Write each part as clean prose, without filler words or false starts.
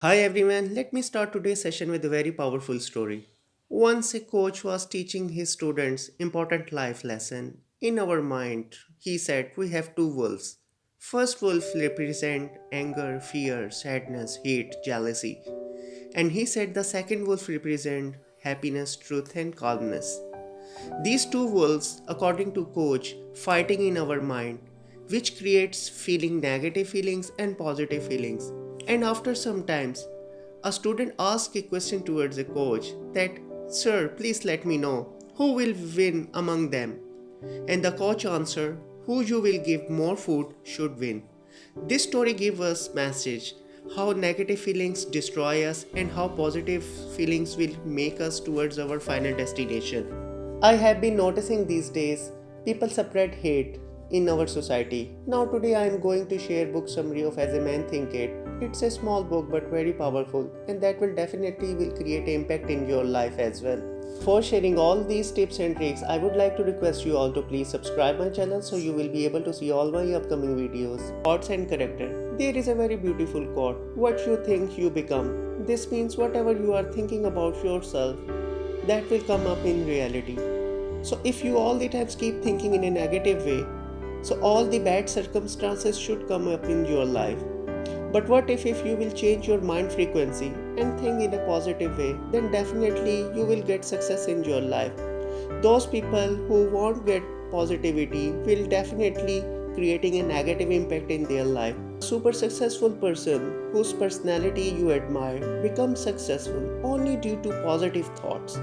Hi everyone, let me start today's session with a very powerful story. Once a coach was teaching his students important life lesson. In our mind, he said we have two wolves. First wolf represent anger, fear, sadness, hate, jealousy. And he said the second wolf represent happiness, truth and calmness. These two wolves, according to coach, fighting in our mind, which creates feeling negative feelings and positive feelings. And after some times, a student asks a question towards the coach that, Sir, please let me know who will win among them. And the coach answer, who you will give more food should win. This story gives us message how negative feelings destroy us and how positive feelings will make us towards our final destination. I have been noticing these days people spread hate in our society. Now today I am going to share book summary of As a Man Thinketh. It's a small book but very powerful and that will definitely will create impact in your life as well. For sharing all these tips and tricks, I would like to request you all to please subscribe my channel so you will be able to see all my upcoming videos. Thoughts and character. There is a very beautiful quote. What you think you become. This means whatever you are thinking about yourself, that will come up in reality. So if you all the times keep thinking in a negative way, so all the bad circumstances should come up in your life. But what if you will change your mind frequency and think in a positive way, then definitely you will get success in your life. Those people who won't get positivity will definitely creating a negative impact in their life. A super successful person whose personality you admire becomes successful only due to positive thoughts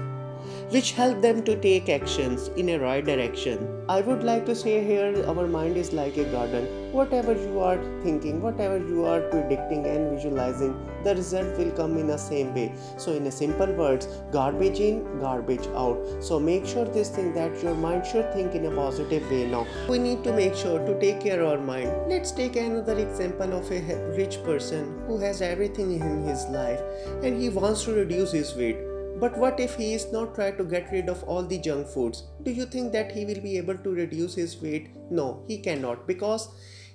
which help them to take actions in a right direction. I would like to say here our mind is like a garden. Whatever you are thinking, whatever you are predicting and visualizing, the result will come in the same way. So in a simple words, garbage in, garbage out. So make sure this thing that your mind should think in a positive way now. We need to make sure to take care of our mind. Let's take another example of a rich person who has everything in his life and he wants to reduce his weight. But what if he is not trying to get rid of all the junk foods? Do you think that he will be able to reduce his weight? No, he cannot because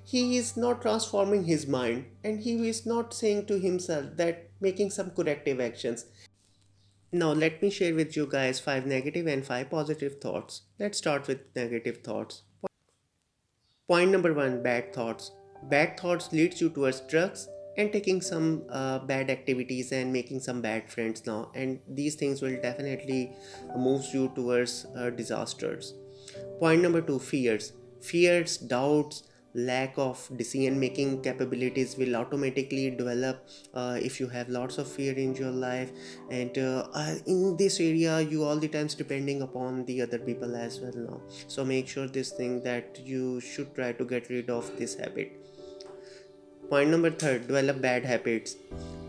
he is not transforming his mind and he is not saying to himself that making some corrective actions. Now, let me share with you guys 5 negative and 5 positive thoughts. Let's start with negative thoughts. Point number 1, bad thoughts. Bad thoughts leads you towards drugs and taking some bad activities and making some bad friends now, and these things will definitely moves you towards disasters. Point number 2, fears. Fears, doubts, lack of decision making capabilities will automatically develop if you have lots of fear in your life. And in this area you all the times depending upon the other people as well now. So make sure this thing that you should try to get rid of this habit. Point number 3, develop bad habits.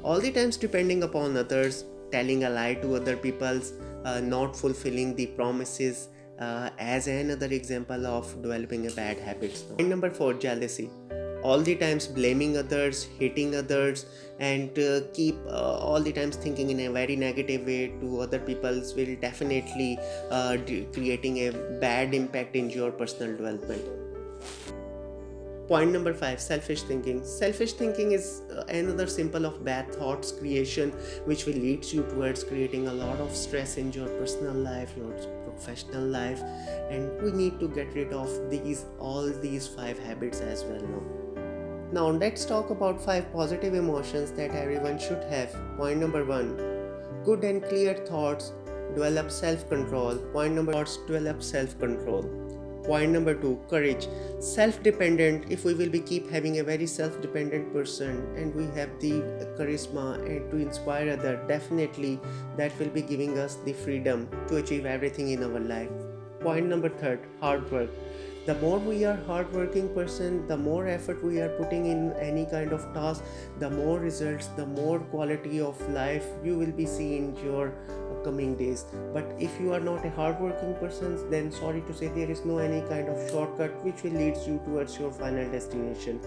All the times depending upon others, telling a lie to other people's, not fulfilling the promises, as another example of developing a bad habits. Point number 4, jealousy. All the times blaming others, hating others, and keep all the times thinking in a very negative way to other people's will definitely creating a bad impact in your personal development. Point number 5, selfish thinking. Selfish thinking is another symbol of bad thoughts creation, which will lead you towards creating a lot of stress in your personal life, your professional life, and we need to get rid of all these 5 habits as well now. Now let's talk about 5 positive emotions that everyone should have. Point number 1, good and clear thoughts develop self-control. Point number thoughts develop self-control. Point number 2, courage. Self-dependent. If we will be keep having a very self-dependent person and we have the charisma and to inspire other, definitely that will be giving us the freedom to achieve everything in our life. Point number 3, hard work. The more we are hardworking person, the more effort we are putting in any kind of task, the more results, the more quality of life you will be seeing in your coming days. But if you are not a hardworking person, then sorry to say there is no any kind of shortcut which will lead you towards your final destination.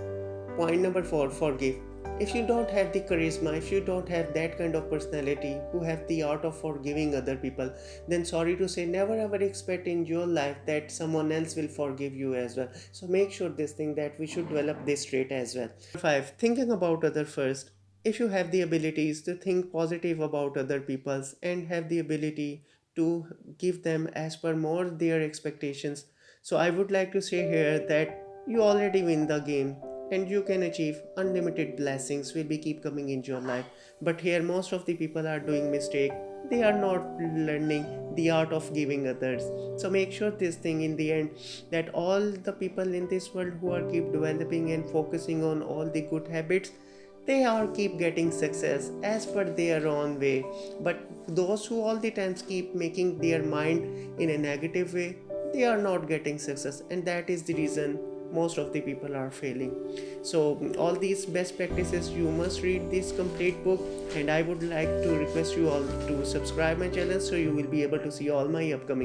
Point number 4, forgive. If you don't have the charisma, if you don't have that kind of personality who have the art of forgiving other people, then sorry to say never ever expect in your life that someone else will forgive you as well. So make sure this thing that we should develop this trait as well. 5, thinking about other first. if you have the abilities to think positive about other people's and have the ability to give them as per more their expectations, so I would like to say here that you already win the game and you can achieve unlimited blessings will be keep coming into your life. But here most of the people are doing mistake, they are not learning the art of giving others. So make sure this thing in the end, that all the people in this world who are keep developing and focusing on all the good habits, they all keep getting success as per their own way. But those who all the times keep making their mind in a negative way, they are not getting success, and that is the reason most of the people are failing. So all these best practices, you must read this complete book, and I would like to request you all to subscribe my channel so you will be able to see all my upcoming